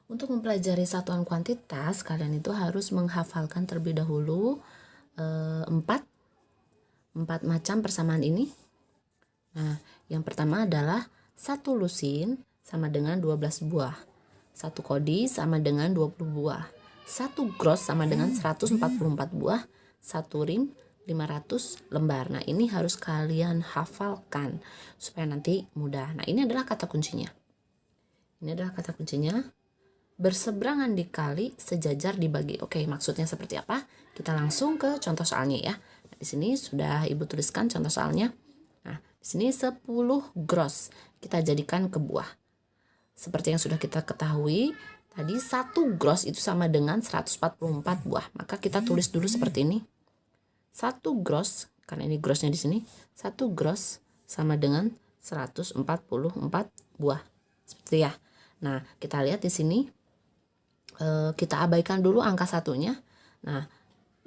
Untuk mempelajari satuan kuantitas, kalian itu harus menghafalkan terlebih dahulu empat macam persamaan ini. Nah, yang pertama adalah 1 lusin sama dengan 12 buah. 1 kodi sama dengan 20 buah. 1 gross sama dengan 144 buah. 1 rim 500 lembar. Nah, ini harus kalian hafalkan supaya nanti mudah. Nah, ini adalah kata kuncinya. Berseberangan dikali, sejajar dibagi. Oke, maksudnya seperti apa? Kita langsung ke contoh soalnya ya. Nah, di sini sudah Ibu tuliskan contoh soalnya. Nah, di sini 10 gross kita jadikan ke buah. Seperti yang sudah kita ketahui, tadi 1 gross itu sama dengan 144 buah. Maka kita tulis dulu seperti ini. 1 gross, karena ini grossnya di sini, 1 gross sama dengan 144 buah. Seperti ya. Nah, kita lihat di sini. Kita abaikan dulu angka satunya. Nah,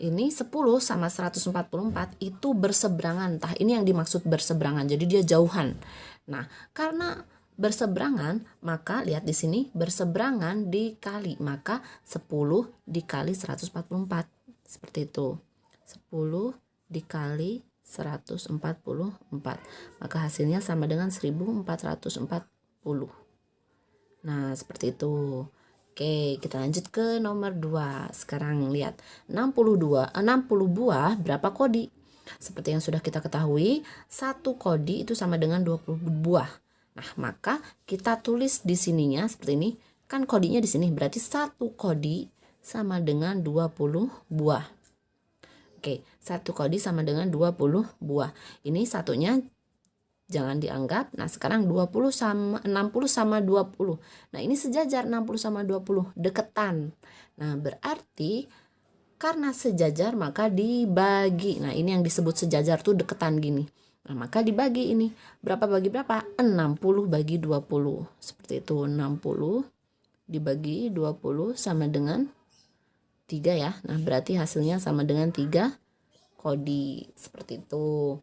ini 10 sama 144 itu berseberangan. Entah ini yang dimaksud berseberangan. Jadi dia jauhan. Nah, karena berseberangan, maka lihat di sini berseberangan dikali. Maka 10 dikali 144. Seperti itu. 10 dikali 144. Maka hasilnya sama dengan 1440. Nah, seperti itu. Oke, kita lanjut ke nomor 2. Sekarang lihat, 60 buah berapa kodi? Seperti yang sudah kita ketahui, 1 kodi itu sama dengan 20 buah. Nah, maka kita tulis di sininya seperti ini. Kan kodinya di sini, berarti 1 kodi sama dengan 20 buah. Oke, 1 kodi sama dengan 20 buah. Ini satunya jangan dianggap. Nah, sekarang 60 sama 20. Nah, ini sejajar 60 sama 20, deketan. Nah, berarti karena sejajar maka dibagi. Nah, ini yang disebut sejajar tuh deketan gini. Nah, maka dibagi ini. Berapa bagi berapa? 60 bagi 20. Seperti itu, 60 dibagi 20 sama dengan 3 ya. Nah, berarti hasilnya sama dengan 3 kodi. Seperti itu.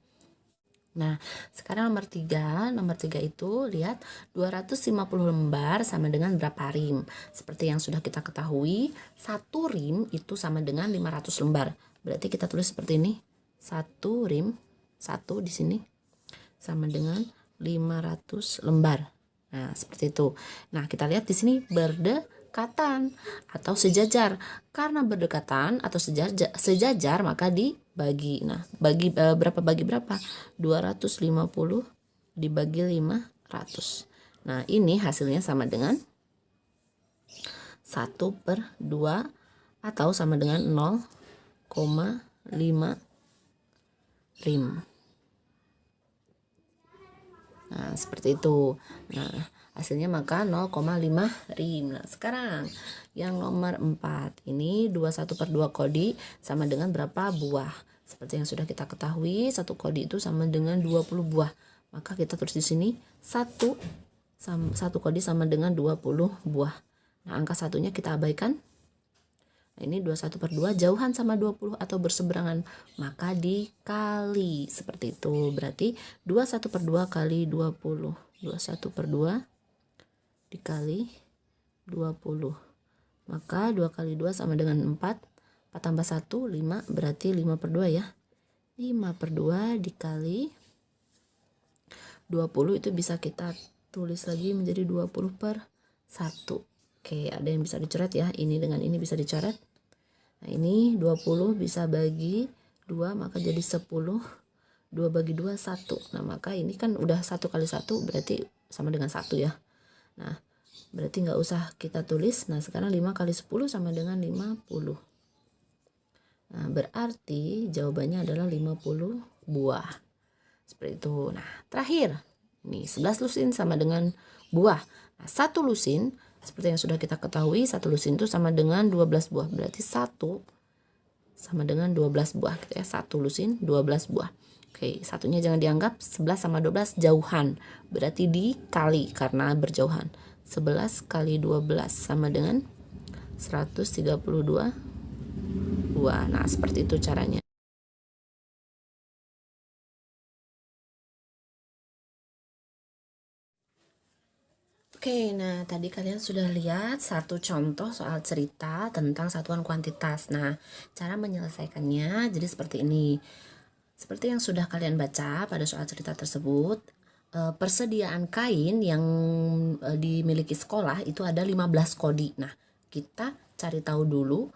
Nah, sekarang nomor 3 itu lihat 250 lembar sama dengan berapa rim. Seperti yang sudah kita ketahui, 1 rim itu sama dengan 500 lembar. Berarti kita tulis seperti ini. 1 rim, 1 di sini sama dengan 500 lembar. Nah, seperti itu. Nah, kita lihat di sini berdekatan atau sejajar. Karena berdekatan atau sejajar maka dibagi. Nah, berapa bagi berapa? 250 dibagi 500. Nah, ini hasilnya sama dengan 1/2 atau sama dengan 0,5 rim. Nah, seperti itu. Nah, hasilnya maka 0,5 rim. Nah, sekarang yang nomor 4 ini 21/2 kodi sama dengan berapa buah? Seperti yang sudah kita ketahui, 1 kodi itu sama dengan 20 buah. Maka kita tulis di sini 1 kodi sama dengan 20 buah. Nah, angka satunya kita abaikan. Nah, ini 21/2 jauhan sama 20 atau berseberangan, maka dikali seperti itu. Berarti 21/2 kali 20. 21/2 dikali 20. Maka 2 kali 2 sama dengan 4. 4 tambah 1, 5. Berarti 5/2 ya. 5/2 dikali 20 itu bisa kita tulis lagi menjadi 20/1. Oke, ada yang bisa dicoret ya. Ini dengan ini bisa dicoret. Nah, ini 20 bisa bagi 2, maka jadi 10. 2 bagi 2, 1. Nah, maka ini kan udah 1 kali 1, berarti sama dengan 1 ya. Nah, berarti nggak usah kita tulis. Nah, sekarang 5 kali 10 sama dengan 50. Nah, berarti jawabannya adalah 50 buah. Seperti itu. Nah, terakhir. Nih, 11 lusin sama dengan buah. Nah, 1 lusin, seperti yang sudah kita ketahui, 1 lusin itu sama dengan 12 buah. Berarti 1 sama dengan 12 buah gitu ya. 1 lusin 12 buah. Oke, satunya jangan dianggap. 11 sama 12 jauhan. Berarti dikali karena berjauhan. 11 kali 12 sama dengan 132 buah. Nah, seperti itu caranya. Oke, nah tadi kalian sudah lihat satu contoh soal cerita tentang satuan kuantitas. Nah, cara menyelesaikannya jadi seperti ini. Seperti yang sudah kalian baca pada soal cerita tersebut, persediaan kain yang dimiliki sekolah itu ada 15 kodi. Nah, kita cari tahu dulu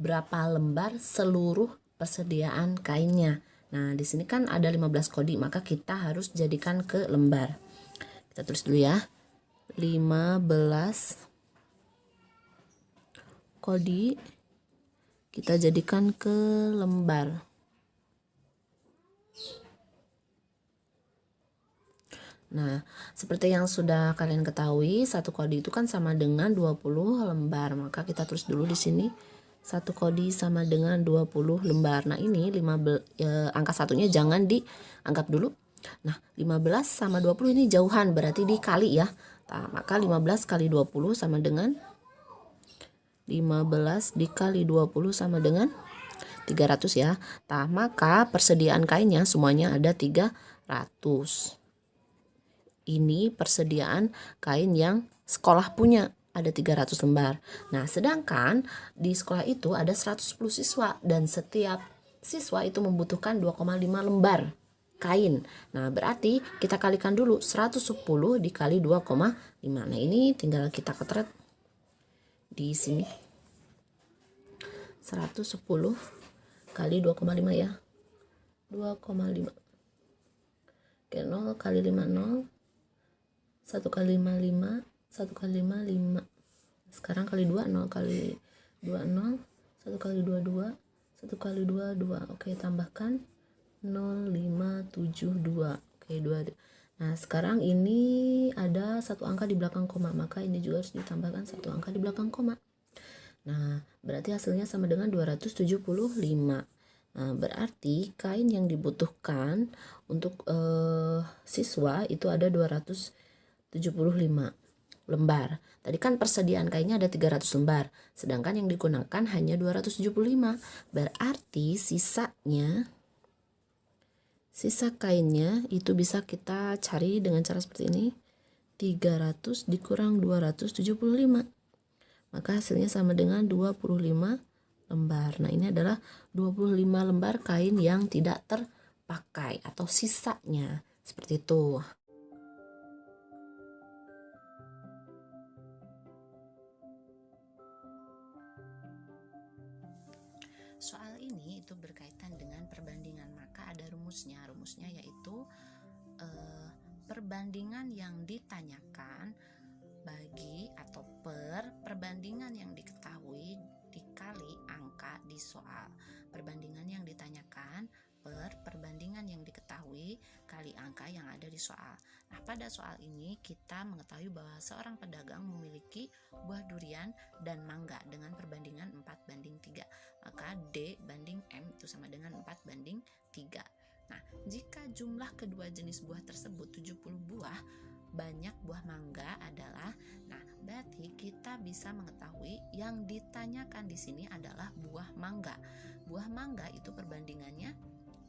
berapa lembar seluruh persediaan kainnya. Nah, di sini kan ada 15 kodi, maka kita harus jadikan ke lembar. Kita tulis dulu ya. 15 kodi kita jadikan ke lembar. Nah, seperti yang sudah kalian ketahui, satu kodi itu kan sama dengan 20 lembar. Maka kita tulis dulu di sini. Satu kodi sama dengan 20 lembar. Nah, ini angka satunya jangan dianggap dulu. Nah, 15 sama 20 ini jauhan, berarti dikali ya. Nah, maka 15 kali 20 sama dengan 15 dikali 20 sama dengan 300 ya. Nah, maka persediaan kainnya semuanya ada 300. Ini persediaan kain yang sekolah punya, ada 300 lembar. Nah, sedangkan di sekolah itu ada 110 siswa dan setiap siswa itu membutuhkan 2,5 lembar kain. Nah, berarti kita kalikan dulu 110 dikali 2,5. Nah, ini tinggal kita ketret di sini. 110 kali 2,5 ya. 2,5. Oke, 0 kali 5 0. 1 kali 5 5, 1 kali 5 5. Sekarang kali 2, 0 kali 2 0, 1 kali 2 2, 1 kali 2 2. Oke, tambahkan 0 5 7 2. Oke, 2. Nah, sekarang ini ada satu angka di belakang koma, maka ini juga harus ditambahkan satu angka di belakang koma. Nah, berarti hasilnya sama dengan 275. Nah, berarti kain yang dibutuhkan untuk siswa itu ada 275 lembar. Tadi kan persediaan kainnya ada 300 lembar, sedangkan yang digunakan hanya 275. Berarti sisa kainnya itu bisa kita cari dengan cara seperti ini. 300 dikurang 275. Maka hasilnya sama dengan 25 lembar. Nah, ini adalah 25 lembar kain yang tidak terpakai atau sisanya. Seperti itu. Soal ini itu berkaitan dengan perbandingan, maka ada rumusnya. Rumusnya yaitu perbandingan yang ditanyakan bagi atau per perbandingan yang diketahui dikali angka di soal. Perbandingan yang ditanyakan per perbandingan yang diketahui kali angka yang ada di soal. Nah, pada soal ini kita mengetahui bahwa seorang pedagang memiliki buah durian dan mangga dengan perbandingan 4:3. Maka D banding M itu sama dengan 4:3. Nah, jika jumlah kedua jenis buah tersebut 70 buah, banyak buah mangga adalah, nah berarti kita bisa mengetahui yang ditanyakan di sini adalah buah mangga. Buah mangga itu perbandingannya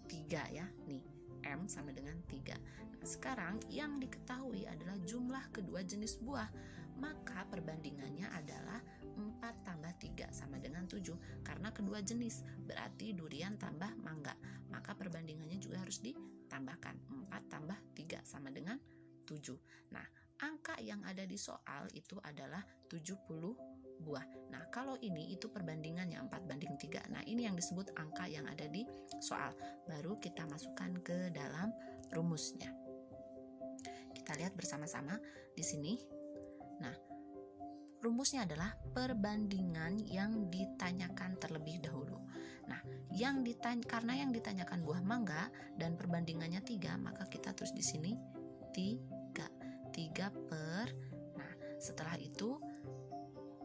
3 ya, nih M sama dengan 3. Nah, sekarang yang diketahui adalah jumlah kedua jenis buah, maka perbandingannya adalah 4 tambah 3 sama dengan 7. Karena kedua jenis, berarti durian tambah mangga, maka perbandingannya juga harus ditambahkan. 4 tambah 3 sama dengan 7. Nah, angka yang ada di soal itu adalah 70 buah. Nah, kalau ini itu perbandingannya 4:3. Nah, ini yang disebut angka yang ada di soal. Baru kita masukkan ke dalam rumusnya. Kita lihat bersama-sama di sini. Nah, rumusnya adalah perbandingan yang ditanyakan terlebih dahulu. Nah, karena yang ditanyakan buah mangga dan perbandingannya 3, maka kita tulis di sini 3 per. Nah, setelah itu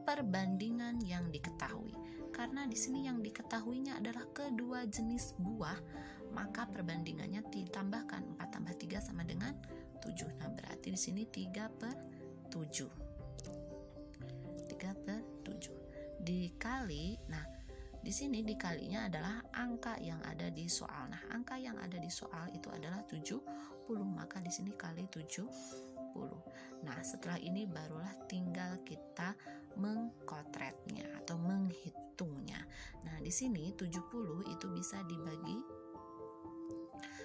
perbandingan yang diketahui. Karena di sini yang diketahuinya adalah kedua jenis buah, maka perbandingannya ditambahkan 4 tambah 3 sama dengan 7. Nah, berarti di sini 3 per 7. 3 per 7 dikali, nah di sini dikalinya adalah angka yang ada di soal. Nah, angka yang ada di soal itu adalah 70, maka di sini kali 70. Nah, setelah ini barulah tinggal kita mengkotretnya atau menghitungnya. Nah, di sini 70 itu bisa dibagi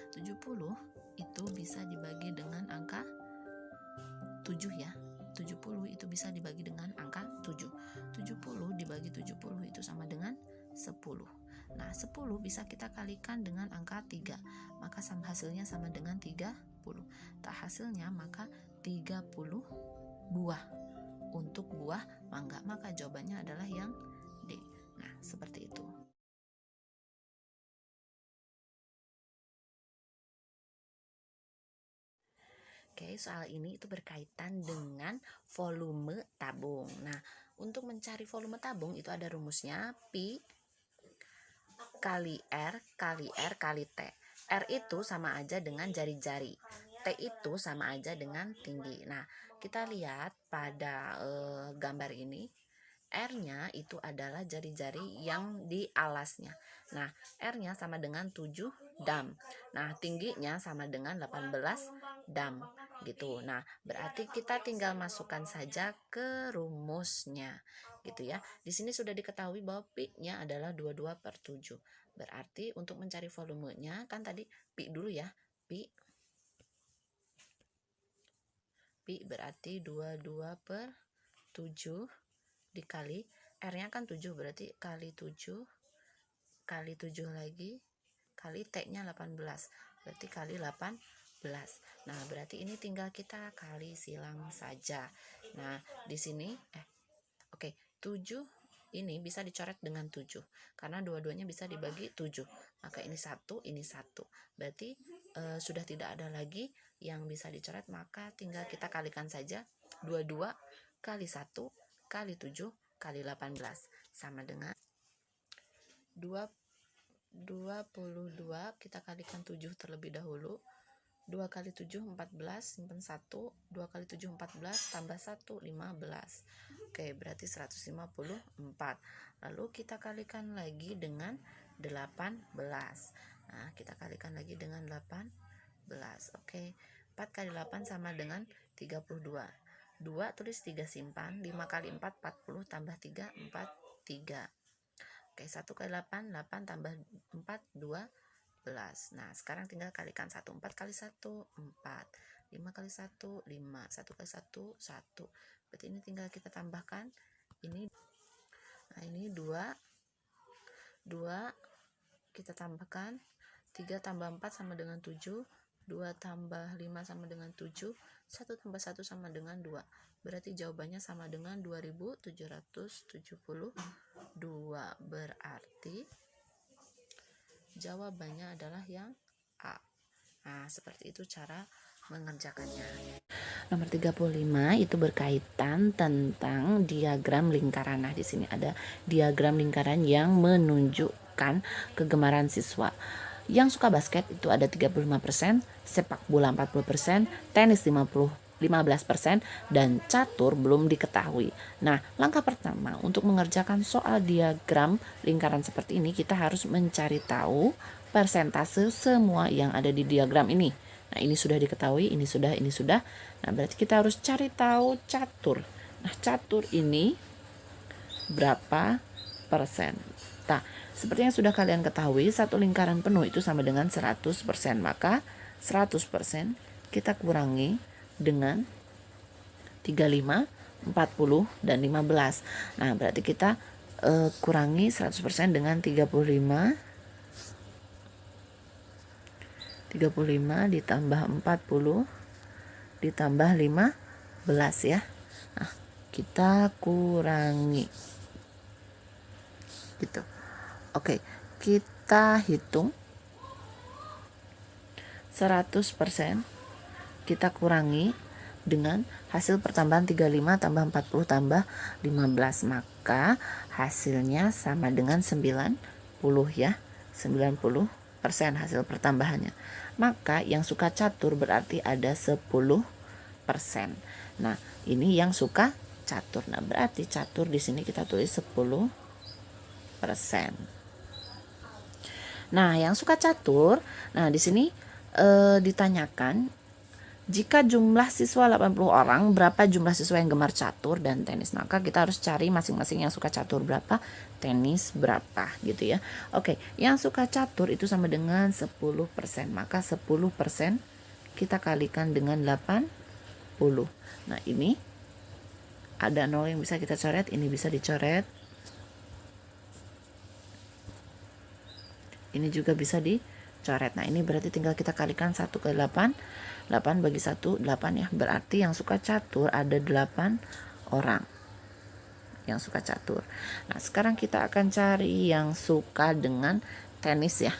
70 itu bisa dibagi dengan angka 7 ya. 70 itu bisa dibagi dengan angka 7. 70 dibagi 70 itu sama dengan 10. Nah, 10 bisa kita kalikan dengan angka 3. Maka hasilnya sama dengan 30. Tak hasilnya maka 30 buah. Untuk buah mangga, maka jawabannya adalah yang D. Nah, seperti itu. Oke, soal ini itu berkaitan dengan volume tabung. Nah, untuk mencari volume tabung itu ada rumusnya Pi kali R kali R kali T. R itu sama aja dengan jari-jari. T itu sama aja dengan tinggi. Nah, kita lihat pada gambar ini, R-nya itu adalah jari-jari yang di alasnya. Nah, R-nya sama dengan 7 dam. Nah, tingginya sama dengan 18 dam gitu. Nah, berarti kita tinggal masukkan saja ke rumusnya gitu ya. Di sini sudah diketahui bahwa pi-nya adalah 22/7. Berarti untuk mencari volumenya kan tadi pi dulu ya. Pi berarti 22/7 dikali R-nya kan 7, berarti kali 7 kali 7 lagi kali T-nya 18, berarti kali 18. Nah, berarti ini tinggal kita kali silang saja. Nah, di sini 7 ini bisa dicoret dengan 7 karena dua-duanya bisa dibagi 7. Maka ini 1, ini 1. Berarti sudah tidak ada lagi yang bisa dicoret, maka tinggal kita kalikan saja. 22 kali 1 kali 7 kali 18 sama dengan 22. Kita kalikan 7 terlebih dahulu. 2 kali 7 14, simpan 1. 2 kali 7 14 tambah 1 15. Oke, berarti 154. Lalu kita kalikan lagi dengan 18. Nah, kita kalikan lagi dengan 18. Oke, 4 kali 8 sama dengan 32. 2 tulis 3 simpan. 5 kali 4 40 tambah 3 43. Oke, 1 kali 8 8 tambah 4 12. Nah, sekarang tinggal kalikan 1. 4 kali 1 4. 5 kali 1 5. 1 kali 1 1. Berarti ini tinggal kita tambahkan ini. Nah, ini 2 kita tambahkan 3 tambah 4 sama dengan 7. 2 tambah 5 sama dengan 7. 1 tambah 1 sama dengan 2. Berarti jawabannya sama dengan 2772. Berarti jawabannya adalah yang A. Nah, seperti itu cara mengerjakannya. Nomor 35 itu berkaitan tentang diagram lingkaran. Nah, di sini ada diagram lingkaran yang menunjukkan kegemaran siswa. Yang suka basket itu ada 35%, sepak bola 40%, tenis 15%, dan catur belum diketahui. Nah, langkah pertama untuk mengerjakan soal diagram lingkaran seperti ini, kita harus mencari tahu persentase semua yang ada di diagram ini. Nah, ini sudah diketahui, ini sudah. Nah, berarti kita harus cari tahu catur. Nah, catur ini berapa persen? Nah, seperti yang sudah kalian ketahui, satu lingkaran penuh itu sama dengan 100%. Maka 100% kita kurangi dengan 35, 40, dan 15. Nah, berarti kita kurangi 100% dengan 35 ditambah 40 ditambah 15 ya. Nah, kita kurangi gitu. Oke, kita hitung 100% kita kurangi dengan hasil pertambahan 35 tambah 40 tambah 15, maka hasilnya sama dengan 90 ya. 90% hasil pertambahannya. Maka yang suka catur berarti ada 10%. Nah, ini yang suka catur. Nah, berarti catur di sini kita tulis 10%. Nah, yang suka catur, nah di sini ditanyakan Jika jumlah siswa 80 orang, berapa jumlah siswa yang gemar catur dan tenis? Maka kita harus cari masing-masing yang suka catur berapa, tenis berapa gitu ya. Oke, yang suka catur itu sama dengan 10%. Maka 10% kita kalikan dengan 80. Nah, ini ada 0 yang bisa kita coret, ini bisa dicoret. Ini juga bisa dicoret. Nah, ini berarti tinggal kita kalikan 1 ke 8. 8 bagi 1, 8 ya. Berarti yang suka catur ada 8 orang yang suka catur. Nah, sekarang kita akan cari yang suka dengan tenis ya.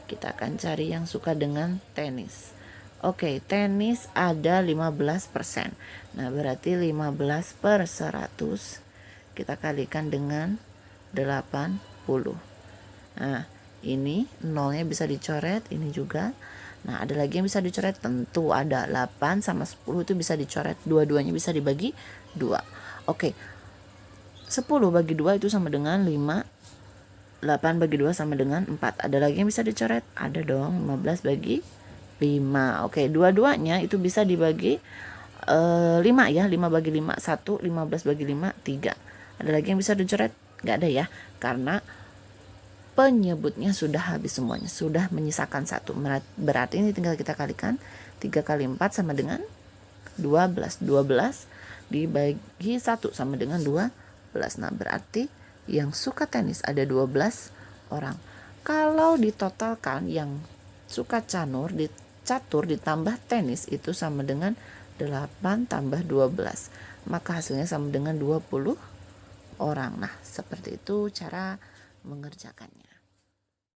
Kita akan cari yang suka dengan tenis. Oke, tenis ada 15%. Nah, berarti 15 per 100 kita kalikan dengan 80. Nah, ini nolnya bisa dicoret, ini juga. Nah, ada lagi yang bisa dicoret, tentu ada 8 sama 10 itu bisa dicoret, dua-duanya bisa dibagi 2. Oke, 10 bagi 2 itu sama dengan 5, 8 bagi 2 sama dengan 4. Ada lagi yang bisa dicoret? Ada dong, 15 bagi 5. Oke, dua-duanya itu bisa dibagi 5 ya, 5 bagi 5, 1, 15 bagi 5, 3. Ada lagi yang bisa dicoret? Nggak ada ya, karena penyebutnya sudah habis semuanya, sudah menyisakan 1. Berarti ini tinggal kita kalikan, 3 kali 4 sama dengan 12. 12 dibagi 1 sama dengan 12. Nah, berarti yang suka tenis ada 12 orang. Kalau ditotalkan, yang suka catur ditambah tenis itu sama dengan 8 tambah 12. Maka hasilnya sama dengan 20 orang. Nah, seperti itu cara mengerjakannya.